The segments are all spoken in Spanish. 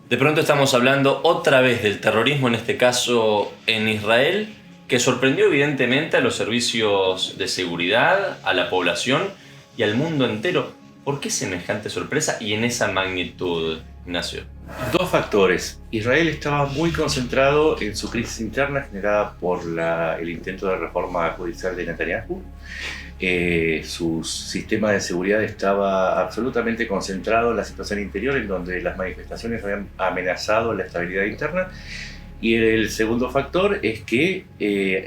De pronto estamos hablando otra vez del terrorismo, en este caso en Israel, que sorprendió evidentemente a los servicios de seguridad, a la población y al mundo entero. ¿Por qué semejante sorpresa y en esa magnitud, Ignacio? Dos factores. Israel estaba muy concentrado en su crisis interna generada por el intento de reforma judicial de Netanyahu. Su sistema de seguridad estaba absolutamente concentrado en la situación interior, en donde las manifestaciones habían amenazado la estabilidad interna. Y el segundo factor es que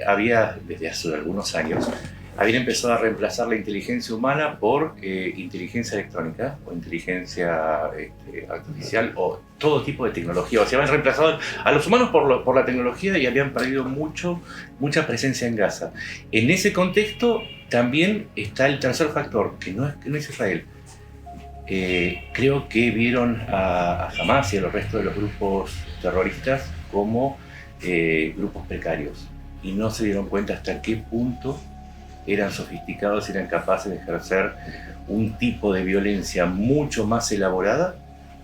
había, desde hace algunos años, habían empezado a reemplazar la inteligencia humana por inteligencia electrónica o inteligencia artificial o todo tipo de tecnología. O sea, habían reemplazado a los humanos por la tecnología y habían perdido mucha presencia en Gaza. En ese contexto también está el tercer factor, que no es Israel. Creo que vieron a Hamas y a los restos de los grupos terroristas como grupos precarios y no se dieron cuenta hasta qué punto eran sofisticados y eran capaces de ejercer un tipo de violencia mucho más elaborada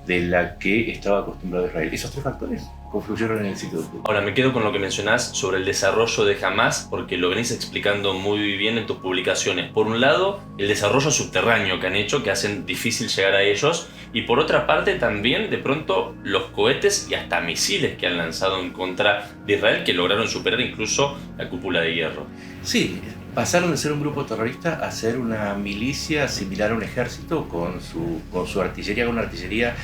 de la que estaba acostumbrado Israel. Esos tres factores confluyeron en el sitio de Putin. Ahora me quedo con lo que mencionás sobre el desarrollo de Hamas, porque lo venís explicando muy bien en tus publicaciones. Por un lado, el desarrollo subterráneo que han hecho, que hacen difícil llegar a ellos, y por otra parte también, de pronto, los cohetes y hasta misiles que han lanzado en contra de Israel, que lograron superar incluso la cúpula de hierro. Sí, pasaron de ser un grupo terrorista a ser una milicia similar a un ejército con su artillería, una artillería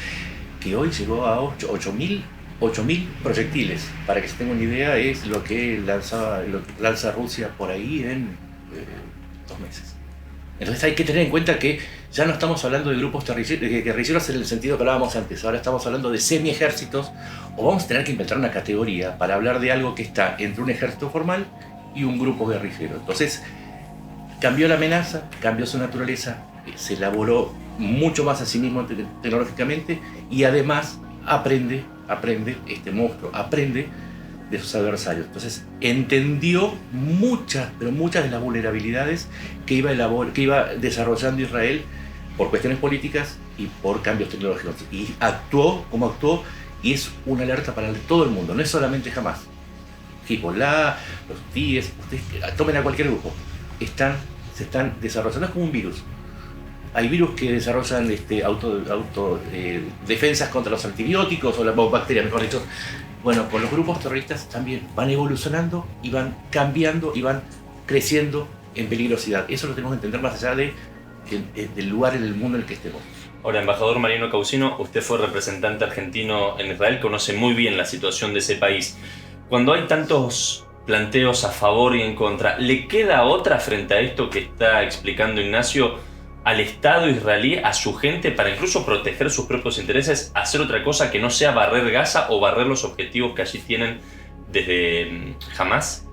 que hoy llegó a 8.000 proyectiles. Para que se tenga una idea, es lo que lanza Rusia por ahí en 2 meses. Entonces hay que tener en cuenta que ya no estamos hablando de grupos guerrilleros en el sentido que hablábamos antes. Ahora estamos hablando de semi-ejércitos, o vamos a tener que inventar una categoría para hablar de algo que está entre un ejército formal y un grupo guerrillero. Entonces cambió la amenaza, cambió su naturaleza, se elaboró mucho más a sí mismo tecnológicamente y además aprende este monstruo, aprende de sus adversarios. Entonces entendió muchas de las vulnerabilidades que iba desarrollando Israel por cuestiones políticas y por cambios tecnológicos. Y actuó como actuó, y es una alerta para todo el mundo, no es solamente Hamas. Hezbollah, los hutíes, ustedes tomen a cualquier grupo, se están desarrollando, es como un virus. Hay virus que desarrollan defensas contra los antibióticos o las bacterias, mejor dicho. Bueno, con los grupos terroristas también van evolucionando y van cambiando y van creciendo en peligrosidad. Eso lo tenemos que entender más allá del lugar en el mundo en el que estemos. Ahora, embajador Mariano Causino, usted fue representante argentino en Israel, conoce muy bien la situación de ese país. Cuando hay tantos planteos a favor y en contra, ¿le queda otra frente a esto que está explicando Ignacio al Estado israelí, a su gente, para incluso proteger sus propios intereses, hacer otra cosa que no sea barrer Gaza o barrer los objetivos que allí tienen desde Hamas?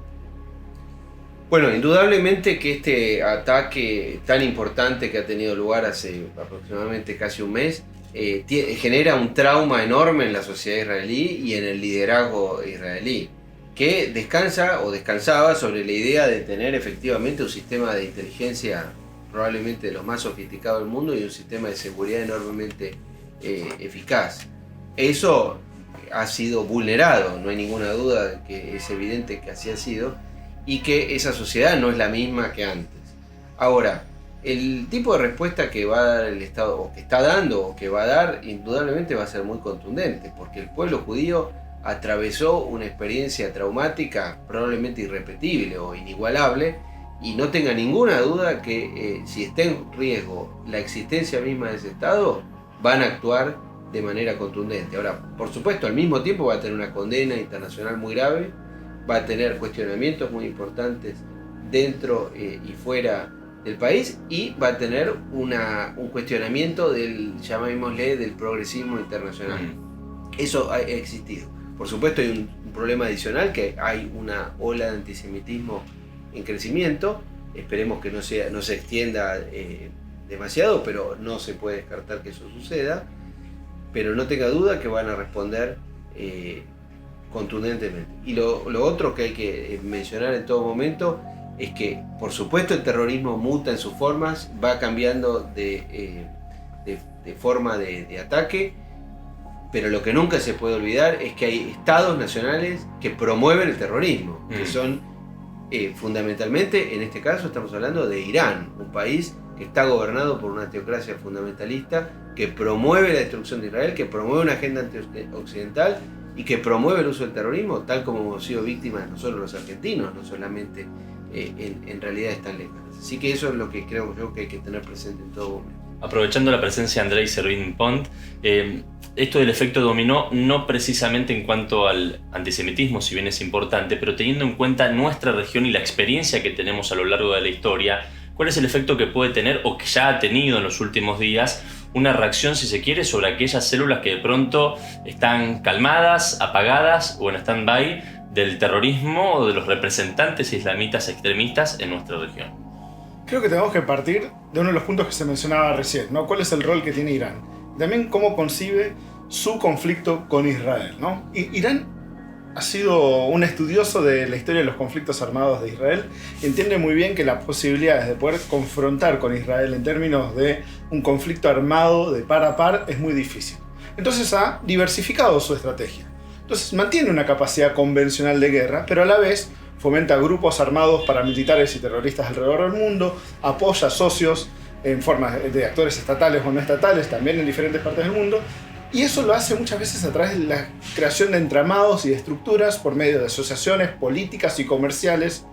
Bueno, indudablemente que este ataque tan importante que ha tenido lugar hace aproximadamente casi un mes genera un trauma enorme en la sociedad israelí y en el liderazgo israelí, que descansaba sobre la idea de tener efectivamente un sistema de inteligencia probablemente de los más sofisticados del mundo y un sistema de seguridad enormemente eficaz. Eso ha sido vulnerado, no hay ninguna duda de que es evidente que así ha sido y que esa sociedad no es la misma que antes. Ahora, el tipo de respuesta que va a dar el Estado, o que está dando, o que va a dar, indudablemente va a ser muy contundente, porque el pueblo judío atravesó una experiencia traumática probablemente irrepetible o inigualable, y no tenga ninguna duda que si está en riesgo la existencia misma de ese Estado, van a actuar de manera contundente. Ahora, por supuesto, al mismo tiempo va a tener una condena internacional muy grave, va a tener cuestionamientos muy importantes dentro y fuera del país, y va a tener un cuestionamiento llamémosle, del progresismo internacional. Eso ha existido. Por supuesto hay un problema adicional, que hay una ola de antisemitismo en crecimiento. Esperemos que no se extienda demasiado, pero no se puede descartar que eso suceda. Pero no tenga duda que van a responder contundentemente. Y lo otro que hay que mencionar en todo momento es que, por supuesto, el terrorismo muta en sus formas, va cambiando de forma de ataque, Pero lo que nunca se puede olvidar es que hay estados nacionales que promueven el terrorismo, que son fundamentalmente, en este caso estamos hablando de Irán, un país que está gobernado por una teocracia fundamentalista que promueve la destrucción de Israel, que promueve una agenda antioccidental y que promueve el uso del terrorismo, tal como hemos sido víctimas nosotros los argentinos, no solamente en realidades tan lejanas. Así que eso es lo que creo yo que hay que tener presente en todo momento. Aprovechando la presencia de Andrei Servin-Pont, esto del efecto dominó no precisamente en cuanto al antisemitismo, si bien es importante, pero teniendo en cuenta nuestra región y la experiencia que tenemos a lo largo de la historia, ¿cuál es el efecto que puede tener o que ya ha tenido en los últimos días una reacción, si se quiere, sobre aquellas células que de pronto están calmadas, apagadas o en stand-by del terrorismo o de los representantes islamitas extremistas en nuestra región? Creo que tenemos que partir de uno de los puntos que se mencionaba recién, ¿no? ¿Cuál es el rol que tiene Irán? Y también cómo concibe su conflicto con Israel, ¿no? Irán ha sido un estudioso de la historia de los conflictos armados de Israel y entiende muy bien que las posibilidades de poder confrontar con Israel en términos de un conflicto armado de par a par es muy difícil. Entonces ha diversificado su estrategia. Entonces mantiene una capacidad convencional de guerra, pero a la vez fomenta grupos armados paramilitares y terroristas alrededor del mundo, apoya socios en forma de actores estatales o no estatales, también en diferentes partes del mundo, y eso lo hace muchas veces a través de la creación de entramados y de estructuras por medio de asociaciones políticas y comerciales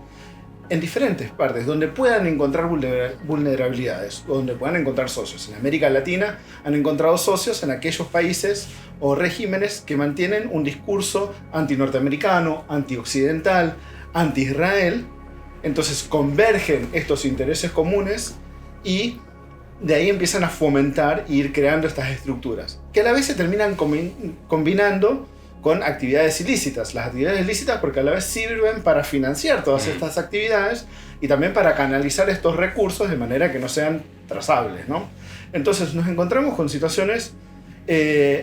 en diferentes partes, donde puedan encontrar vulnerabilidades, donde puedan encontrar socios. En América Latina han encontrado socios en aquellos países o regímenes que mantienen un discurso anti-norteamericano, anti-occidental, anti-Israel. Entonces convergen estos intereses comunes y de ahí empiezan a fomentar e ir creando estas estructuras, que a la vez se terminan combinando con actividades ilícitas. Las actividades ilícitas porque a la vez sirven para financiar todas estas actividades y también para canalizar estos recursos de manera que no sean trazables, ¿no? Entonces nos encontramos con situaciones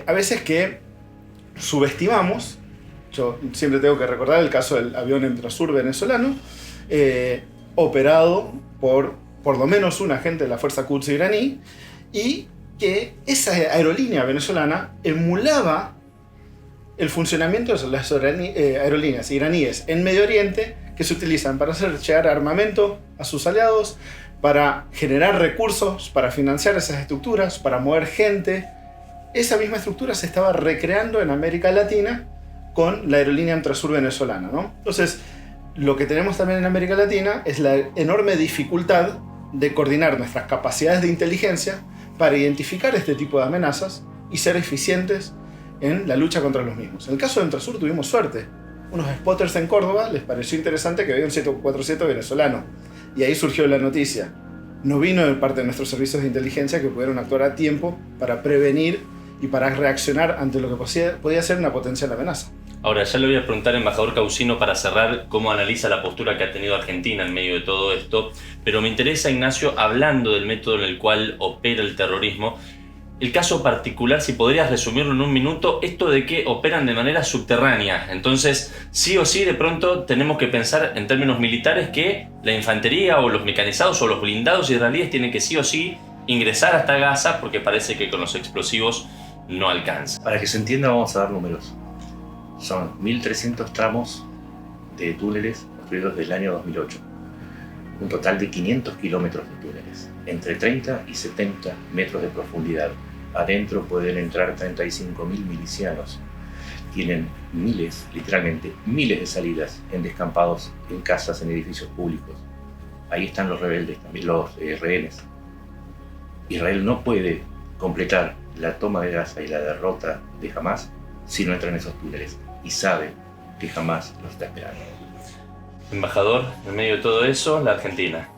a veces que subestimamos. Yo siempre tengo que recordar el caso del avión Entrasur venezolano, operado por lo menos un agente de la fuerza Quds iraní, y que esa aerolínea venezolana emulaba el funcionamiento de las aerolíneas iraníes en Medio Oriente, que se utilizan para hacer llegar armamento a sus aliados, para generar recursos, para financiar esas estructuras, para mover gente. Esa misma estructura se estaba recreando en América Latina con la aerolínea Entrasur venezolana, ¿no? Entonces, lo que tenemos también en América Latina es la enorme dificultad de coordinar nuestras capacidades de inteligencia para identificar este tipo de amenazas y ser eficientes en la lucha contra los mismos. En el caso de Entrasur tuvimos suerte. Unos spotters en Córdoba les pareció interesante que había un 747 venezolano y ahí surgió la noticia. No vino de parte de nuestros servicios de inteligencia que pudieron actuar a tiempo para prevenir y para reaccionar ante lo que podía ser una potencial amenaza. Ahora, ya le voy a preguntar, embajador Causino, para cerrar, cómo analiza la postura que ha tenido Argentina en medio de todo esto, pero me interesa, Ignacio, hablando del método en el cual opera el terrorismo, el caso particular, si podrías resumirlo en un minuto, esto de que operan de manera subterránea. Entonces, sí o sí, de pronto tenemos que pensar en términos militares que la infantería o los mecanizados o los blindados israelíes tienen que sí o sí ingresar hasta Gaza porque parece que con los explosivos no alcanza. Para que se entienda, vamos a dar números. Son 1.300 tramos de túneles construidos desde el año 2008. Un total de 500 kilómetros de túneles, entre 30 y 70 metros de profundidad. Adentro pueden entrar 35.000 milicianos. Tienen miles, literalmente miles de salidas en descampados, en casas, en edificios públicos. Ahí están los rebeldes, también los rehenes. Israel no puede completar la toma de Gaza y la derrota de Hamás si no entra en esos túneles, y sabe que Hamás lo está esperando. Embajador, en medio de todo eso, la Argentina.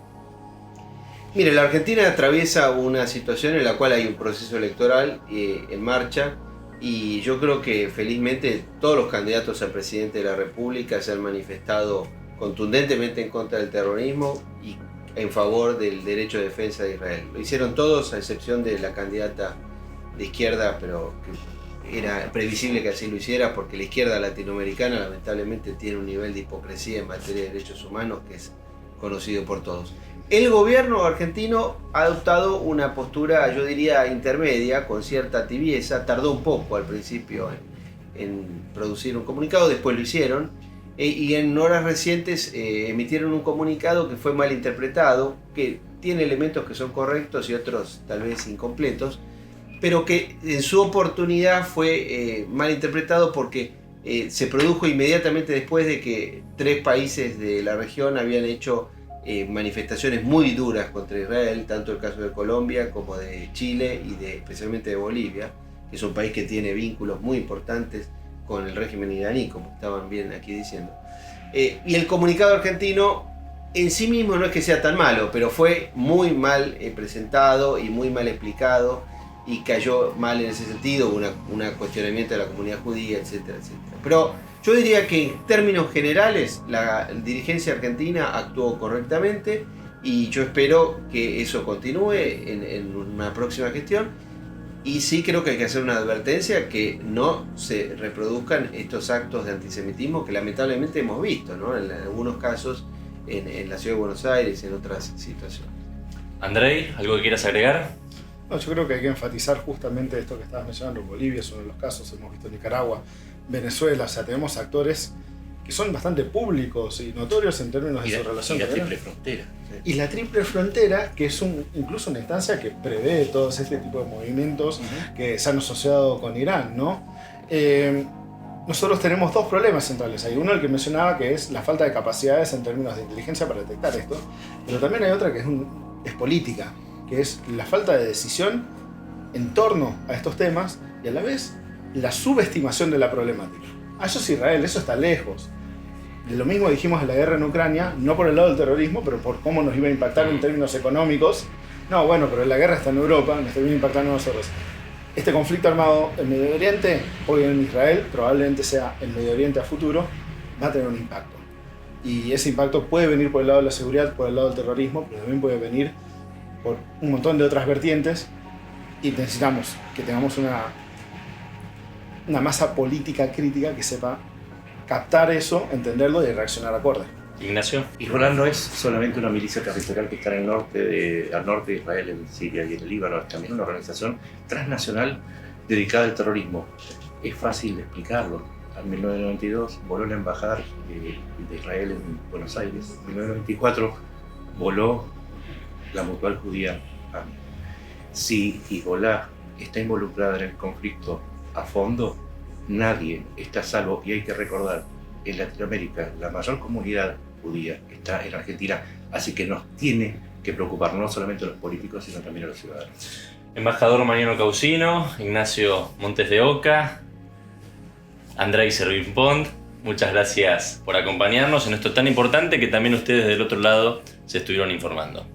Mire, la Argentina atraviesa una situación en la cual hay un proceso electoral en marcha, y yo creo que felizmente todos los candidatos a presidente de la República se han manifestado contundentemente en contra del terrorismo y en favor del derecho de defensa de Israel. Lo hicieron todos, a excepción de la candidata de izquierda, pero que era previsible que así lo hiciera porque la izquierda latinoamericana lamentablemente tiene un nivel de hipocresía en materia de derechos humanos que es conocido por todos. El gobierno argentino ha adoptado una postura, yo diría, intermedia, con cierta tibieza. Tardó un poco al principio en producir un comunicado, después lo hicieron. Y en horas recientes emitieron un comunicado que fue mal interpretado, que tiene elementos que son correctos y otros tal vez incompletos, pero que en su oportunidad fue mal interpretado porque se produjo inmediatamente después de que 3 países de la región habían hecho manifestaciones muy duras contra Israel, tanto el caso de Colombia como de Chile y especialmente de Bolivia, que es un país que tiene vínculos muy importantes con el régimen iraní, como estaban bien aquí diciendo. Y el comunicado argentino en sí mismo no es que sea tan malo, pero fue muy mal presentado y muy mal explicado, y cayó mal en ese sentido, un cuestionamiento de la comunidad judía, etcétera, etcétera. Pero yo diría que en términos generales la dirigencia argentina actuó correctamente, y yo espero que eso continúe en una próxima gestión. Y sí creo que hay que hacer una advertencia, que no se reproduzcan estos actos de antisemitismo que lamentablemente hemos visto, ¿no? En algunos casos en la ciudad de Buenos Aires y en otras situaciones. Andrei, ¿algo que quieras agregar? No, yo creo que hay que enfatizar justamente esto que estabas mencionando. Bolivia es uno de los casos, hemos visto Nicaragua, Venezuela, o sea, tenemos actores que son bastante públicos y notorios en términos de su relación y la con Irán. triple frontera. Y la triple frontera, que es incluso una instancia que prevé todos este tipo de movimientos que se han asociado con Irán, ¿no? Nosotros tenemos 2 problemas centrales. Hay uno, el que mencionaba, que es la falta de capacidades en términos de inteligencia para detectar esto, pero también hay otra que es política, que es la falta de decisión en torno a estos temas y a la vez la subestimación de la problemática. Eso es Israel, eso está lejos. De lo mismo dijimos en la guerra en Ucrania, no por el lado del terrorismo, pero por cómo nos iba a impactar en términos económicos. No, bueno, pero la guerra está en Europa, nos termina impactando a nosotros. Este conflicto armado en Medio Oriente, hoy en Israel, probablemente sea el Medio Oriente a futuro, va a tener un impacto. Y ese impacto puede venir por el lado de la seguridad, por el lado del terrorismo, pero también puede venir por un montón de otras vertientes. Y necesitamos que tengamos una masa política crítica que sepa captar eso, entenderlo y reaccionar acorde. Ignacio. Hezbollah no es solamente una milicia territorial que está al norte de Israel, en Siria y en el Líbano, es también una organización transnacional dedicada al terrorismo. Es fácil de explicarlo. En 1992 voló la embajada de Israel en Buenos Aires. En 1994 voló la Mutual Judía. Si Hezbollah está involucrada en el conflicto a fondo, nadie está a salvo. Y hay que recordar, en Latinoamérica la mayor comunidad judía está en Argentina, así que nos tiene que preocupar no solamente a los políticos, sino también a los ciudadanos. Embajador Mariano Causino, Ignacio Montes de Oca, Andrei Servin-Pont, muchas gracias por acompañarnos en esto tan importante que también ustedes del otro lado se estuvieron informando.